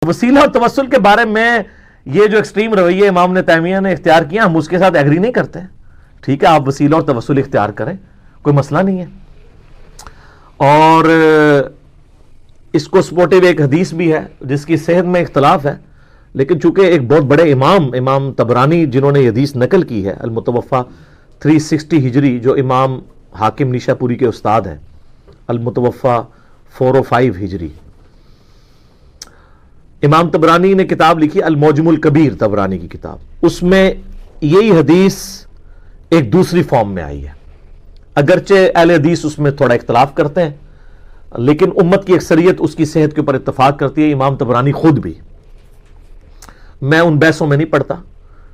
وسیلہ اور توسل کے بارے میں یہ جو ایکسٹریم رویہ امام ابن تیمیہ نے اختیار کیا، ہم اس کے ساتھ ایگری نہیں کرتے. ٹھیک ہے، آپ وسیلہ اور توسل اختیار کریں، کوئی مسئلہ نہیں ہے. اور اس کو سپورٹیو ایک حدیث بھی ہے جس کی صحت میں اختلاف ہے، لیکن چونکہ ایک بہت بڑے امام طبرانی جنہوں نے یہ حدیث نقل کی ہے، المتوفا 360 ہجری، جو امام حاکم نیشا پوری کے استاد ہیں، المتوفا 405 ہجری. امام طبرانی نے کتاب لکھی المعجم الکبیر، طبرانی کی کتاب. اس میں یہی حدیث ایک دوسری فارم میں آئی ہے. اگرچہ اہل حدیث اس میں تھوڑا اختلاف کرتے ہیں، لیکن امت کی اکثریت اس کی صحت کے اوپر اتفاق کرتی ہے، امام طبرانی خود بھی. میں ان بحثوں میں نہیں پڑتا،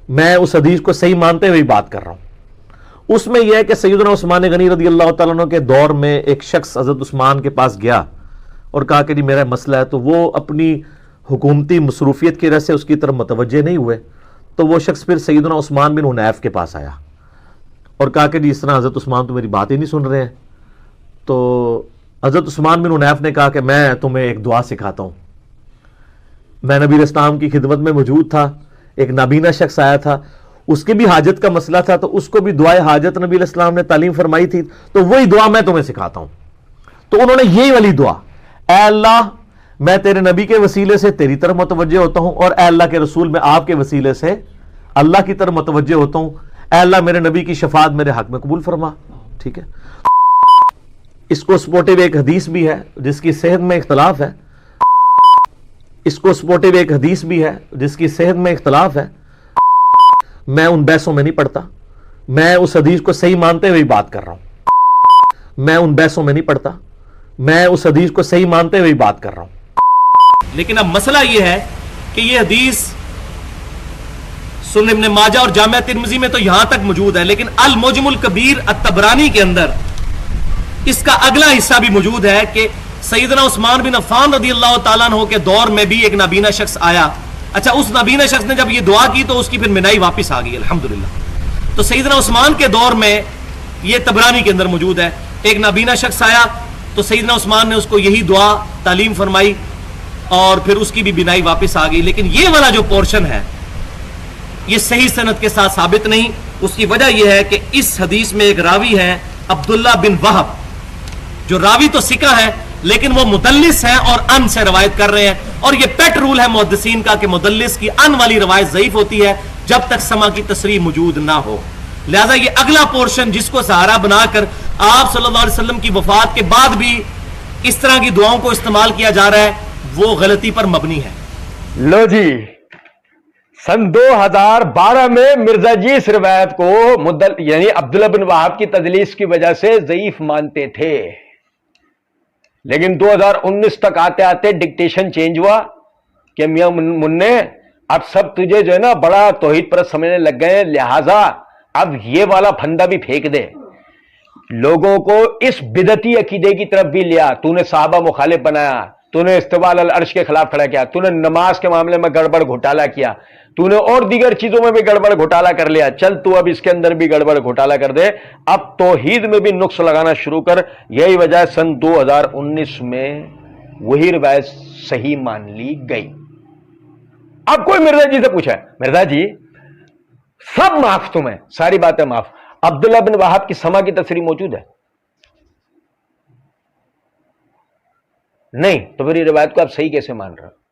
میں اس حدیث کو صحیح مانتے ہوئے بات کر رہا ہوں. اس میں یہ ہے کہ سیدنا عثمان غنی رضی اللہ تعالیٰ عنہ کے دور میں ایک شخص حضرت عثمان کے پاس گیا اور کہا کہ جی میرا مسئلہ ہے. تو وہ اپنی حکومتی مصروفیت کی وجہ سے اس کی طرف متوجہ نہیں ہوئے. تو وہ شخص پھر سیدنا عثمان بن حنیف کے پاس آیا اور کہا کہ جی اس طرح حضرت عثمان تو میری بات ہی نہیں سن رہے ہیں. تو حضرت عثمان بن حنیف نے کہا کہ میں تمہیں ایک دعا سکھاتا ہوں. میں نبی اسلام کی خدمت میں موجود تھا، ایک نابینا شخص آیا تھا، اس کی بھی حاجت کا مسئلہ تھا، تو اس کو بھی دعائے حاجت نبی علیہ السلام نے تعلیم فرمائی تھی، تو وہی دعا میں تمہیں سکھاتا ہوں. تو انہوں نے یہی والی دعا، اے اللہ میں تیرے نبی کے وسیلے سے تیری طرف متوجہ ہوتا ہوں، اور اے اللہ کے رسول میں آپ کے وسیلے سے اللہ کی طرف متوجہ ہوتا ہوں. اے اللہ میرے نبی کی شفاعت میرے حق میں قبول فرما. ٹھیک ہے، اس کو سپورٹیو ایک حدیث بھی ہے جس کی صحت میں اختلاف ہے. اس کو سپورٹیو ایک حدیث بھی ہے جس کی صحت میں اختلاف ہے. میں ان بحثوں میں نہیں پڑتا، میں اس حدیث کو صحیح مانتے ہوئے بات کر رہا ہوں. میں ان بحثوں میں نہیں پڑتا، میں اس حدیث کو صحیح مانتے ہوئے بات کر رہا ہوں. لیکن اب مسئلہ یہ ہے کہ یہ حدیث سنن ابن ماجہ اور جامعہ ترمذی میں تو یہاں تک موجود ہے، لیکن المعجم الکبیر الطبرانی کے اندر اس کا اگلا حصہ بھی موجود ہے کہ سیدنا عثمان بن عفان رضی اللہ تعالیٰ عنہ کے دور میں بھی ایک نابینا شخص آیا. اچھا، اس نابینا شخص نے جب یہ دعا کی تو اس کی پھر بینائی واپس آ گئی الحمدللہ. تو سیدنا عثمان کے دور میں یہ طبرانی کے اندر موجود ہے، ایک نابینا شخص آیا تو سیدنا عثمان نے اس کو یہی دعا تعلیم فرمائی اور پھر اس کی بھی بینائی واپس آ گئی. لیکن یہ والا جو پورشن ہے یہ صحیح سند کے ساتھ ثابت نہیں. اس کی وجہ یہ ہے کہ اس حدیث میں ایک راوی ہے عبداللہ بن وہب، جو راوی تو ثقہ ہے لیکن وہ مدلس ہیں اور ان سے روایت کر رہے ہیں، اور یہ پیٹ رول ہے محدثین کا کہ مدلس کی ان والی روایت ضعیف ہوتی ہے جب تک سما کی تصریح موجود نہ ہو. لہذا یہ اگلا پورشن جس کو سہارا بنا کر آپ صلی اللہ علیہ وسلم کی وفات کے بعد بھی اس طرح کی دعاؤں کو استعمال کیا جا رہا ہے، وہ غلطی پر مبنی ہے. لو جی، سن 2012 میں مرزا جی اس روایت کو یعنی عبداللہ بن وہاب کی تدلیس کی وجہ سے ضعیف مانتے تھے، لیکن 2019 تک آتے آتے ڈکٹیشن چینج ہوا کہ میاں مننے اب سب تجھے جو ہے نا بڑا توحید پرست سمجھنے لگ گئے، لہذا اب یہ والا پھندا بھی پھینک دے، لوگوں کو اس بدعتی عقیدے کی طرف بھی لیا. تو نے صحابہ مخالف بنایا، تو نے استواء علی العرش کے خلاف کھڑا کیا، تو نے نماز کے معاملے میں گڑبڑ گھوٹالا کیا، تو نے اور دیگر چیزوں میں بھی گڑبڑ گھوٹالا کر لیا، چل تو اب اس کے اندر بھی گڑبڑ گھوٹالا کر دے، اب توحید میں بھی نقص لگانا شروع کر. یہی وجہ ہے سن 2019 میں وہی روایت صحیح مان لی گئی. اب کوئی مرزا جی سے پوچھا، مرزا جی سب معاف تمہیں، ساری باتیں معاف، عبداللہ بن وہاب کی سما کی تصریح موجود ہے؟ نہیں، تو پھر یہ روایت کو آپ صحیح کیسے مان رہے ہیں؟